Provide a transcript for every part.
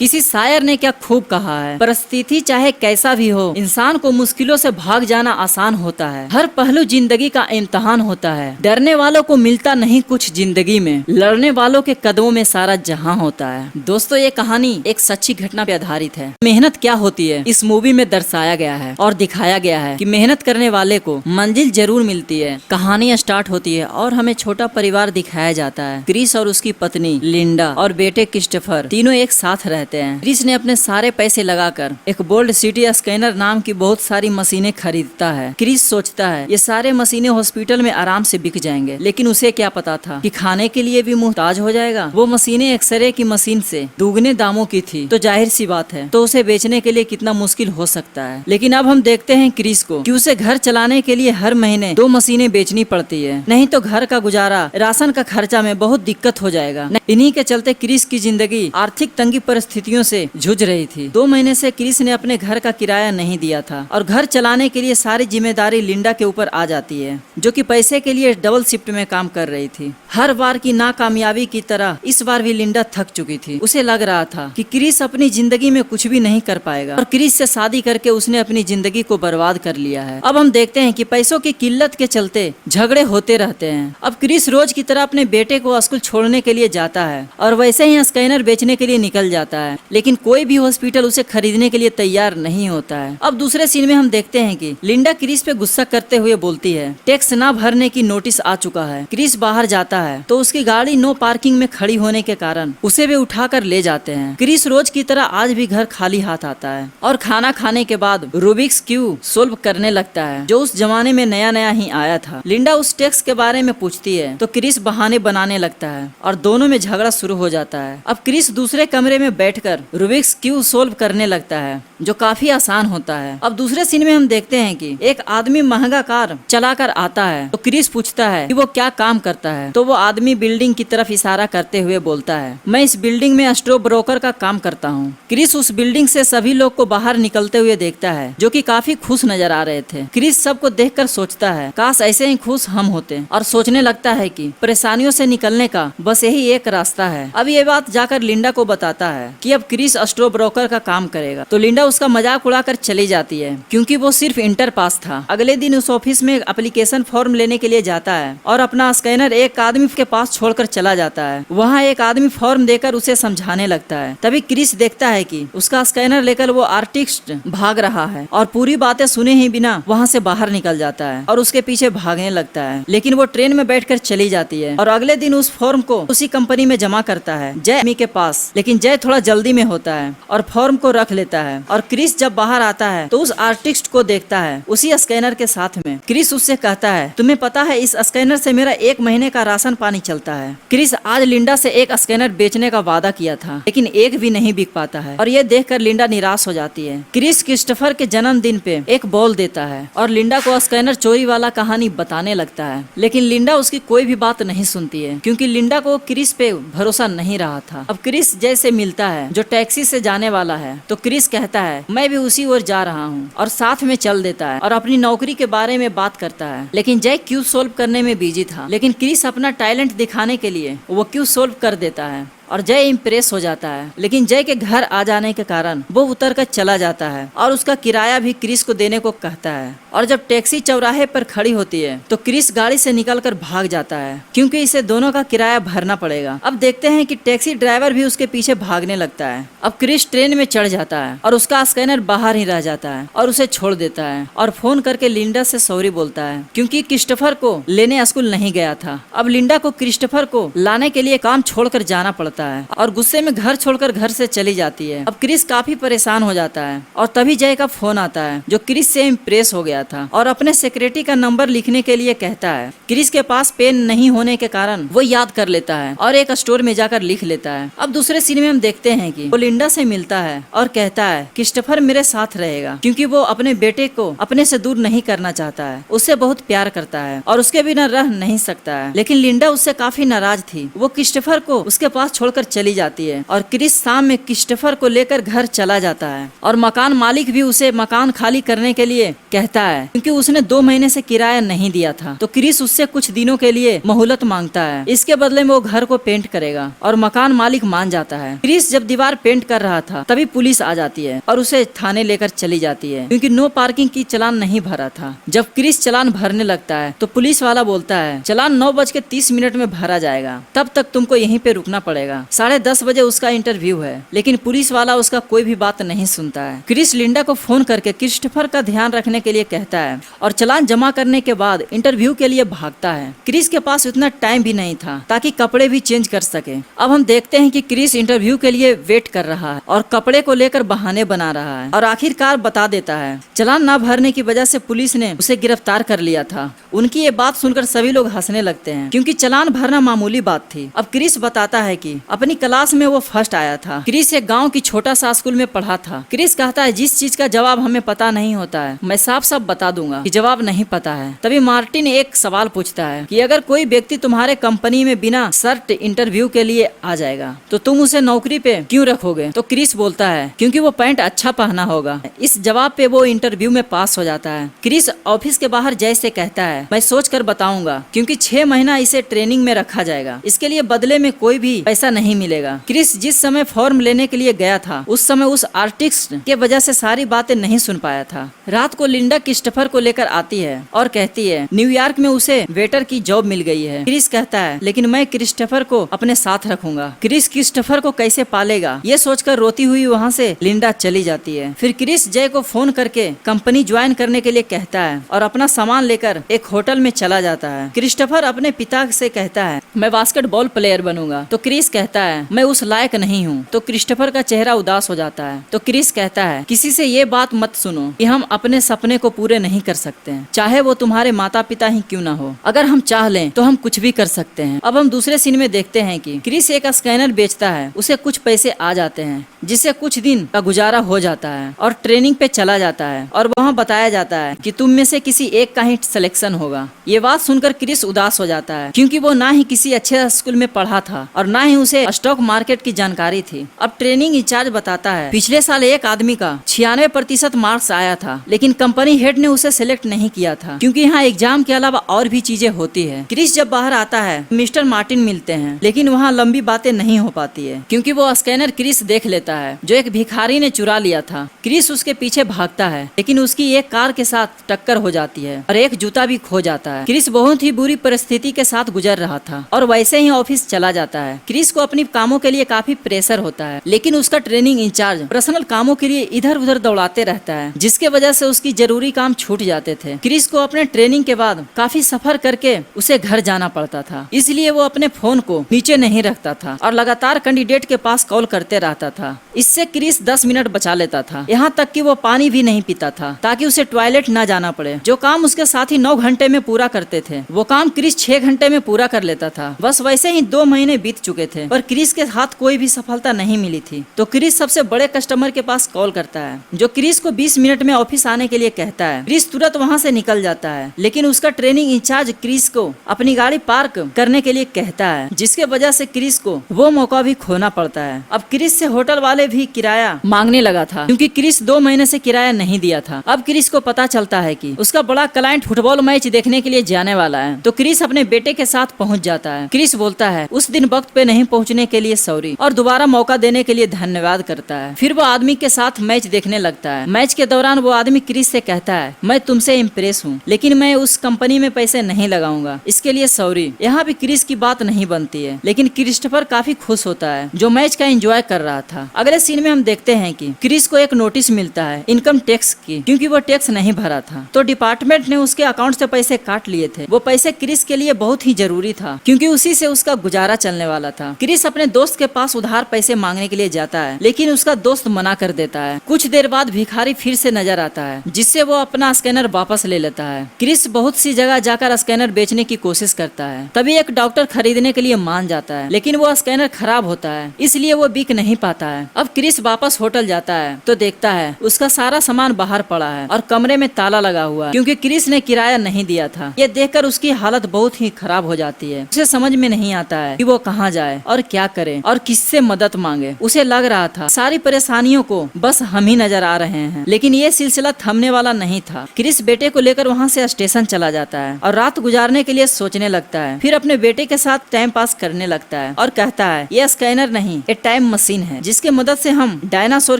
किसी शायर ने क्या खूब कहा है, परिस्थिति चाहे कैसा भी हो, इंसान को मुश्किलों से भाग जाना आसान होता है। हर पहलू जिंदगी का इम्तिहान होता है। डरने वालों को मिलता नहीं कुछ जिंदगी में, लड़ने वालों के कदमों में सारा जहां होता है। दोस्तों, ये कहानी एक सच्ची घटना पे आधारित है। मेहनत क्या होती है इस मूवी में दर्शाया गया है और दिखाया गया है कि मेहनत करने वाले को मंजिल जरूर मिलती है। कहानी स्टार्ट होती है और हमें छोटा परिवार दिखाया जाता है। क्रिस और उसकी पत्नी लिंडा और बेटे क्रिस्टोफर तीनों एक साथ रहते हैं। क्रिस ने अपने सारे पैसे लगाकर एक बोल्ड सिटी स्कैनर नाम की बहुत सारी मशीनें खरीदता है। क्रिस सोचता है ये सारे मशीनें हॉस्पिटल में आराम से बिक जाएंगे, लेकिन उसे क्या पता था कि खाने के लिए भी मुहताज हो जाएगा। वो मशीनें एक्सरे की मशीन से दुगने दामों की थी, तो जाहिर सी बात है तो उसे बेचने के लिए कितना मुश्किल हो सकता है। लेकिन अब हम देखते हैं क्रिस को कि उसे घर चलाने के लिए हर महीने 2 मशीनें बेचनी पड़ती है, नहीं तो घर का गुजारा, राशन का खर्चा में बहुत दिक्कत हो जाएगा। इन्हीं के चलते क्रिस की जिंदगी आर्थिक तंगी परिस्थितियों से जूझ रही थी। 2 महीने से क्रिस ने अपने घर का किराया नहीं दिया था और घर चलाने के लिए सारी जिम्मेदारी लिंडा के ऊपर आ जाती है, जो कि पैसे के लिए डबल शिफ्ट में काम कर रही थी। हर बार की नाकामयाबी की तरह इस बार भी लिंडा थक चुकी थी। उसे लग रहा था कि क्रिस अपनी जिंदगी में कुछ भी नहीं कर पाएगा और क्रिस से शादी करके उसने अपनी जिंदगी को बर्बाद कर लिया है। अब हम देखते हैं कि पैसों की किल्लत के चलते झगड़े होते रहते हैं। अब क्रिस रोज की तरह अपने बेटे को स्कूल छोड़ने के लिए जाता है और वैसे ही स्कैनर बेचने के लिए निकल जाता है, लेकिन कोई भी हॉस्पिटल उसे खरीदने के लिए तैयार नहीं होता है। अब दूसरे सीन में हम देखते हैं कि लिंडा क्रिस पे गुस्सा करते हुए बोलती है टैक्स ना भरने की नोटिस आ चुका है। क्रिस बाहर जाता है तो उसकी गाड़ी नो पार्किंग में खड़ी होने के कारण उसे भी उठाकर ले जाते हैं। क्रिस रोज की तरह आज भी घर खाली हाथ आता है और खाना खाने के बाद रूबिक्स क्यूब सोल्व करने लगता है, जो उस जमाने में नया नया ही आया था। लिंडा उस टैक्स के बारे में पूछती है तो क्रिस बहाने बनाने लगता है और दोनों में झगड़ा शुरू हो जाता है। अब क्रिस दूसरे कमरे में बैठकर रूबिक्स क्यूब सोल्व करने लगता है, जो काफी आसान होता है। अब दूसरे सीन में हम देखते हैं कि एक आदमी महंगा कार चलाकर आता है तो क्रिस पूछता है कि वो क्या काम करता है, तो वो आदमी बिल्डिंग की तरफ इशारा करते हुए बोलता है मैं इस बिल्डिंग में स्टॉक ब्रोकर का काम करता हूँ। क्रिस उस बिल्डिंग से सभी लोग को बाहर निकलते हुए देखता है, जो कि काफी खुश नजर आ रहे थे। क्रिस सबको देखकर सोचता है काश ऐसे ही खुश हम होते, और सोचने लगता है कि परेशानियों से निकलने का बस यही एक रास्ता है। अब ये बात जाकर लिंडा को बताता है कि अब क्रिस स्टॉक ब्रोकर का काम करेगा, तो लिंडा उसका मजाक उड़ाकर चली जाती है क्योंकि वो सिर्फ इंटर पास था। अगले दिन उस ऑफिस में एप्लीकेशन फॉर्म लेने के लिए जाता है और अपना स्कैनर एक आदमी के पास छोड़कर चला जाता है। वहाँ एक आदमी फॉर्म देकर उसे समझाने लगता है। तभी क्रिस देखता है कि उसका स्कैनर लेकर वो आर्टिस्ट भाग रहा है और पूरी बातें सुने ही बिना वहाँ से बाहर निकल जाता है और उसके पीछे भागने लगता है, लेकिन वो ट्रेन में बैठकर चली जाती है और अगले दिन उस फॉर्म को उसी कंपनी में जमा करता है जय के पास। लेकिन जय थोड़ा जल्दी में होता है और फॉर्म को रख लेता है और क्रिस जब बाहर आता है तो उस आर्टिस्ट को देखता है उसी स्कैनर के साथ में। क्रिस उससे कहता है तुम्हें पता है इस स्कैनर से मेरा 1 महीने का राशन पानी चलता है। क्रिस आज लिंडा से एक स्कैनर बेचने का वादा किया था, लेकिन एक भी नहीं बिक पाता है और ये देखकर लिंडा निराश हो जाती है। क्रिस क्रिस्टोफर के जन्मदिन पे एक बॉल देता है और लिंडा को स्कैनर चोरी वाला कहानी बताने लगता है, लेकिन लिंडा उसकी कोई भी बात नहीं सुनती है क्योंकि लिंडा को क्रिस पे भरोसा नहीं रहा था। अब क्रिस जैसे मिलता है जो टैक्सी से जाने वाला है, तो क्रिस कहता है मैं भी उसी ओर जा रहा हूँ और साथ में चल देता है और अपनी नौकरी के बारे में बात करता है। लेकिन जय क्यूब सोल्व करने में बिजी था, लेकिन क्रिस अपना टैलेंट दिखाने के लिए वो क्यूब सोल्व कर देता है और जय इम्प्रेस हो जाता है। लेकिन जय के घर आ जाने के कारण वो उतर कर चला जाता है और उसका किराया भी क्रिस को देने को कहता है। और जब टैक्सी चौराहे पर खड़ी होती है तो क्रिस गाड़ी से निकलकर भाग जाता है क्योंकि इसे दोनों का किराया भरना पड़ेगा। अब देखते हैं कि टैक्सी ड्राइवर भी उसके पीछे भागने लगता है। अब क्रिस ट्रेन में चढ़ जाता है और उसका स्कैनर बाहर ही रह जाता है और उसे छोड़ देता है और फोन करके लिंडा से सॉरी बोलता है क्योंकि क्रिस्टोफर को लेने स्कूल नहीं गया था। अब लिंडा को क्रिस्टोफर को लाने के लिए काम छोड़कर जाना पड़ता है और गुस्से में घर छोड़कर घर से चली जाती है। अब क्रिस काफी परेशान हो जाता है और तभी जय का फोन आता है, जो क्रिस से इम्प्रेस हो गया था और अपने सेक्रेटरी का नंबर लिखने के लिए कहता है। क्रिस के पास पेन नहीं होने के कारण वो याद कर लेता है और एक स्टोर में जाकर लिख लेता है। अब दूसरे सीन में हम देखते हैं कि वो लिंडा से मिलता है और कहता है क्रिस्टोफर मेरे साथ रहेगा क्योंकि वो अपने बेटे को अपने से दूर नहीं करना चाहता है, उससे बहुत प्यार करता है और उसके बिना रह नहीं सकता है। लेकिन लिंडा उससे काफी नाराज थी। वो क्रिस्टोफर को उसके पास छोड़कर चली जाती है और क्रिस शाम में क्रिस्टोफर को लेकर घर चला जाता है और मकान मालिक भी उसे मकान खाली करने के लिए कहता है क्योंकि उसने 2 महीने से किराया नहीं दिया था। तो क्रिस उससे कुछ दिनों के लिए मोहलत मांगता है। इसके बदले में वो घर को पेंट करेगा और मकान मालिक मान जाता है। क्रिस जब दीवार पेंट कर रहा था तभी पुलिस आ जाती है और उसे थाने लेकर चली जाती है क्योंकि नो पार्किंग की चालान नहीं भरा था। जब क्रिस चालान भरने लगता है तो पुलिस वाला बोलता है चालान 9:30 में भरा जाएगा, तब तक तुमको यहीं पे रुकना पड़ेगा। 10:30 बजे उसका इंटरव्यू है, लेकिन पुलिस वाला उसका कोई भी बात नहीं सुनता है। क्रिस लिंडा को फोन करके क्रिस्टोफर का ध्यान रखने के लिए कहता है और चालान जमा करने के बाद इंटरव्यू के लिए भागता है। क्रिस के पास उतना टाइम भी नहीं था ताकि कपड़े भी चेंज कर सके। अब हम देखते हैं कि क्रिस इंटरव्यू के लिए वेट कर रहा है और कपड़े को लेकर बहाने बना रहा है और आखिरकार बता देता है चालान न भरने की वजह से पुलिस ने उसे गिरफ्तार कर लिया था। उनकी ये बात सुनकर सभी लोग हंसने लगते हैं क्योंकि चालान भरना मामूली बात थी। अब क्रिस बताता है कि अपनी क्लास में वो फर्स्ट आया था। क्रिस एक गांव की छोटा सा स्कूल में पढ़ा था। क्रिस कहता है जिस चीज का जवाब हमें पता नहीं होता है मैं साफ साफ बता दूंगा कि जवाब नहीं पता है। तभी मार्टिन एक सवाल पूछता है कि अगर कोई व्यक्ति तुम्हारे कंपनी में बिना शर्ट इंटरव्यू के लिए आ जाएगा तो तुम उसे नौकरी पे क्यों रखोगे? तो क्रिस बोलता है क्योंकि वो पैंट अच्छा पहना होगा। इस जवाब पे वो इंटरव्यू में पास हो जाता है। क्रिस ऑफिस के बाहर जैसे कहता है मैं सोच कर बताऊंगा क्योंकि 6 महीना इसे ट्रेनिंग में रखा जाएगा, इसके लिए बदले में कोई भी पैसा नहीं मिलेगा। क्रिस जिस समय फॉर्म लेने के लिए गया था उस समय उस आर्टिस्ट के वजह से सारी बातें नहीं सुन पाया था। रात को लिंडा क्रिस्टोफर को लेकर आती है और कहती है न्यूयॉर्क में उसे वेटर की जॉब मिल गई है। क्रिस कहता है लेकिन मैं क्रिस्टोफर को अपने साथ रखूंगा। क्रिस क्रिस्टोफर को कैसे पालेगा ये सोचकर रोती हुई वहाँ से लिंडा चली जाती है। फिर क्रिस जय को फोन करके कंपनी ज्वाइन करने के लिए कहता है और अपना सामान लेकर एक होटल में चला जाता है। क्रिस्टोफर अपने पिता से कहता है मैं बास्केटबॉल प्लेयर बनूंगा। तो क्रिस कहता है मैं उस लायक नहीं हूँ। तो क्रिस्टोफर का चेहरा उदास हो जाता है। तो क्रिस कहता है किसी से ये बात मत सुनो कि हम अपने सपने को पूरे नहीं कर सकते हैं, चाहे वो तुम्हारे माता पिता ही क्यों ना हो। अगर हम चाह लें तो हम कुछ भी कर सकते हैं। अब हम दूसरे सीन में देखते हैं कि क्रिस एक स्कैनर बेचता है। उसे कुछ पैसे आ जाते हैं जिससे कुछ दिन का गुजारा हो जाता है और ट्रेनिंग पे चला जाता है और वहाँ बताया जाता है कि तुम में से किसी एक का ही सिलेक्शन होगा। ये बात सुनकर क्रिस उदास हो जाता है क्योंकि वो ना ही किसी अच्छे स्कूल में पढ़ा था और ना ही उसे स्टॉक मार्केट की जानकारी थी। अब ट्रेनिंग इंचार्ज बताता है पिछले साल एक आदमी का 96% मार्क्स आया था, लेकिन कंपनी हेड ने उसे सिलेक्ट नहीं किया था क्योंकि यहाँ एग्जाम के अलावा और भी चीजें होती है। क्रिस जब बाहर आता है मिस्टर मार्टिन मिलते हैं, लेकिन वहाँ लंबी बातें नहीं हो पाती है क्योंकि वो स्कैनर क्रिस देख लेता है जो एक भिखारी ने चुरा लिया था। क्रिस उसके पीछे भागता है लेकिन उसकी एक कार के साथ टक्कर हो जाती है और एक जूता भी खो जाता है। क्रिस बहुत ही बुरी परिस्थिति के साथ गुजर रहा था और वैसे ही ऑफिस चला जाता है। क्रिस को अपनी कामों के लिए काफी प्रेशर होता है, लेकिन उसका ट्रेनिंग इंचार्ज पर्सनल कामों के लिए इधर उधर दौड़ाते रहता है जिसके वजह से उसकी जरूरी काम छूट जाते थे। क्रिस को अपने ट्रेनिंग के बाद काफी सफर करके उसे घर जाना पड़ता था, इसलिए वो अपने फोन को नीचे नहीं रखता था और लगातार कैंडिडेट के पास कॉल करते रहता था। इससे क्रिस 10 मिनट बचा लेता था। यहाँ तक कि वो पानी भी नहीं पीता था ताकि उसे टॉयलेट न जाना पड़े। जो काम उसके साथी 9 घंटे में पूरा करते थे वो काम क्रिस 6 घंटे में पूरा कर लेता था। बस वैसे ही 2 महीने बीत चुके थे पर क्रिस के हाथ कोई भी सफलता नहीं मिली थी। तो क्रिस सबसे बड़े कस्टमर के पास कॉल करता है जो क्रिस को 20 मिनट में ऑफिस आने के लिए कहता है। क्रिस तुरंत वहाँ से निकल जाता है, लेकिन उसका ट्रेनिंग इंचार्ज क्रिस को अपनी गाड़ी पार्क करने के लिए कहता है जिसके वजह से क्रिस को वो मौका भी खोना पड़ता है। अब क्रिस से होटल वाले भी किराया मांगने लगा था क्योंकि क्रिस 2 महीने से किराया नहीं दिया था। अब क्रिस को पता चलता है कि उसका बड़ा क्लाइंट फुटबॉल मैच देखने के लिए जाने वाला है। तो क्रिस अपने बेटे के साथ पहुंच जाता है। क्रिस बोलता है उस दिन वक्त पे नहीं पहुंचने के लिए सॉरी और दोबारा मौका देने के लिए धन्यवाद करता है। फिर वो आदमी के साथ मैच देखने लगता है। मैच के दौरान वो आदमी क्रिस से कहता है मैं तुमसे इम्प्रेस हूँ, लेकिन मैं उस कंपनी में पैसे नहीं लगाऊंगा, इसके लिए सॉरी। यहाँ भी क्रिस की बात नहीं बनती है, लेकिन क्रिस्टोफर काफी खुश होता है जो मैच का एंजॉय कर रहा था। अगले सीन में हम देखते हैं कि क्रिस को एक नोटिस मिलता है इनकम टैक्स की क्योंकि वो टैक्स नहीं भरा था। तो डिपार्टमेंट ने उसके अकाउंट से पैसे काट लिए थे। वो पैसे क्रिस के लिए बहुत ही जरूरी था क्योंकि उसी से उसका गुजारा चलने वाला था। क्रिस अपने दोस्त के पास उधार पैसे मांगने के लिए जाता है, लेकिन उसका दोस्त मना कर देता है। कुछ देर बाद भिखारी फिर से नजर आता है जिससे वो अपना स्कैनर वापस ले लेता है। क्रिस बहुत सी जगह जाकर स्कैनर बेचने की कोशिश करता है। तभी एक डॉक्टर खरीदने के लिए मान जाता है, लेकिन वो स्कैनर खराब होता है इसलिए वो बिक नहीं पाता है। अब क्रिस वापस होटल जाता है तो देखता है उसका सारा सामान बाहर पड़ा है और कमरे में ताला लगा हुआ है क्योंकि क्रिस ने किराया नहीं दिया था। ये देखकर उसकी हालत बहुत ही खराब हो जाती है। उसे समझ में नहीं आता है कि वो कहाँ जाए और क्या करे और किससे मदद मांगे। उसे लग रहा था सारी परेशानियों को बस हम ही नजर आ रहे हैं, लेकिन ये सिलसिला थमने वाला नहीं था। क्रिस बेटे को लेकर वहाँ से स्टेशन चला जाता है और रात गुजारने के लिए सोचने लगता है। फिर अपने बेटे के साथ टाइम पास करने लगता है और कहता है ये स्कैनर नहीं, ये टाइम मशीन है जिसके मदद से हम डायनासोर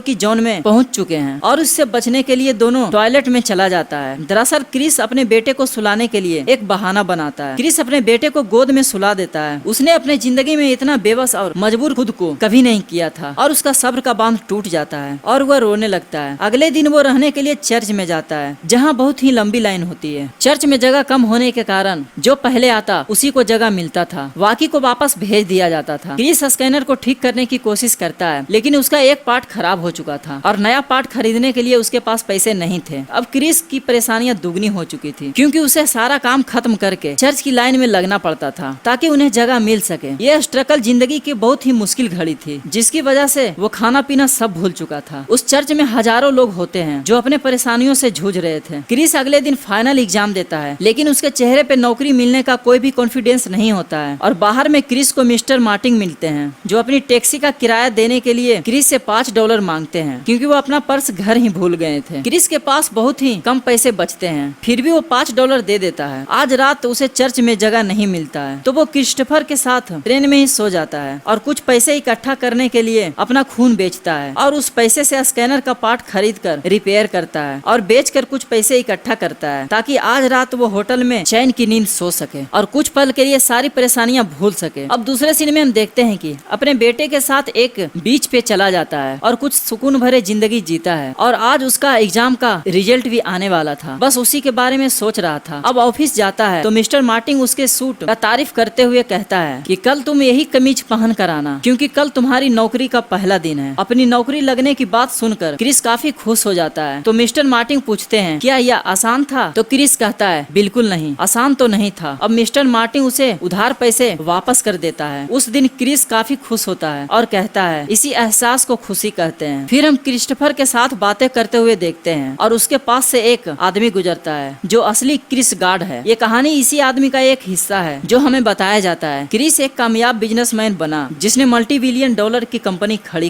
की जोन में पहुंच चुके हैं। और उससे बचने के लिए दोनों टॉयलेट में चला जाता है। दरअसल क्रिस अपने बेटे को सुलाने के लिए एक बहाना बनाता है। क्रिस अपने बेटे को गोद में सुला देता है। उसने अपने जिंदगी में इतना बेबस और मजबूर खुद को कभी नहीं किया था और उसका सब्र का बांध टूट जाता है और वह रोने लगता है। अगले दिन वो रहने के लिए चर्च में जाता है जहाँ बहुत ही लंबी लाइन होती है। चर्च में जगह कम होने के कारण जो पहले आता उसी को जगह मिलता था। वाकी को वापस भेज दिया जाता था। क्रिस स्कैनर को ठीक करने की कोशिश करता है, लेकिन उसका एक पार्ट खराब हो चुका था और नया पार्ट खरीदने के लिए उसके पास पैसे नहीं थे। अब क्रिस की परेशानियां दुगनी हो चुकी थी क्योंकि उसे सारा काम खत्म करके चर्च की लाइन में लगना पड़ता था ताकि उन्हें जगह मिल सके। यह स्ट्रगल जिंदगी की बहुत ही मुश्किल घड़ी थी जिसकी वजह से वो खाना पीना सब भूल चुका था। उस चर्च में हजारों लोग होते हैं जो अपने परेशानियों से जूझ रहे थे। क्रिस अगले दिन फाइनल एग्जाम देता है, लेकिन उसके चेहरे पे नौकरी मिलने का कोई भी कॉन्फिडेंस नहीं होता है। और बाहर में क्रिस को मिस्टर मार्टिन मिलते हैं जो अपनी टैक्सी का किराया देने के लिए क्रिस से $5 मांगते हैं क्योंकि वो अपना पर्स घर ही भूल गए थे। क्रिस के पास बहुत ही कम पैसे बचते हैं, फिर भी वो $5 दे देता है। आज रात उसे चर्च में जगह नहीं मिलता है तो वो क्रिस्टोफर के साथ ट्रेन में ही सो जाता है और कुछ पैसे इकट्ठा करने के लिए अपना खून बेचता है और उस पैसे से स्कैनर का पार्ट खरीद कर रिपेयर करता है और बेचकर कुछ पैसे इकट्ठा करता है ताकि आज रात वो होटल में चैन की नींद सो सके और कुछ पल के लिए सारी परेशानियां भूल सके। अब दूसरे सीन में हम देखते हैं कि अपने बेटे के साथ एक बीच पे चला जाता है और कुछ सुकून भरे जिंदगी जीता है और आज उसका एग्जाम का रिजल्ट भी आने वाला था। बस उसी के बारे में सोच रहा था। अब ऑफिस जाता है तो मिस्टर मार्टिन उसके सूट का तारीफ करते हुए कहता है कि कल तुम यही कमीज पहन कर आना क्योंकि कल तुम्हारी नौकरी का पहला दिन है। अपनी नौकरी लगने की बात सुनकर क्रिस काफी खुश हो जाता है। तो मिस्टर मार्टिन पूछते हैं क्या यह आसान था? तो क्रिस कहता है बिल्कुल नहीं, आसान तो नहीं था। अब मिस्टर मार्टिन उसे उधार पैसे वापस कर देता है। उस दिन क्रिस काफी खुश होता है और कहता है इसी एहसास को खुशी कहते हैं। फिर हम क्रिस्टोफर के साथ बातें करते हुए देखते हैं और उसके पास से एक आदमी गुजरता है जो असली क्रिस गार्ड है। ये कहानी इसी आदमी का एक हिस्सा है जो हमें बताया जाता है। क्रिस एक कामयाब बिजनेसमैन बना जिसने $multi-billion की कंपनी खड़ी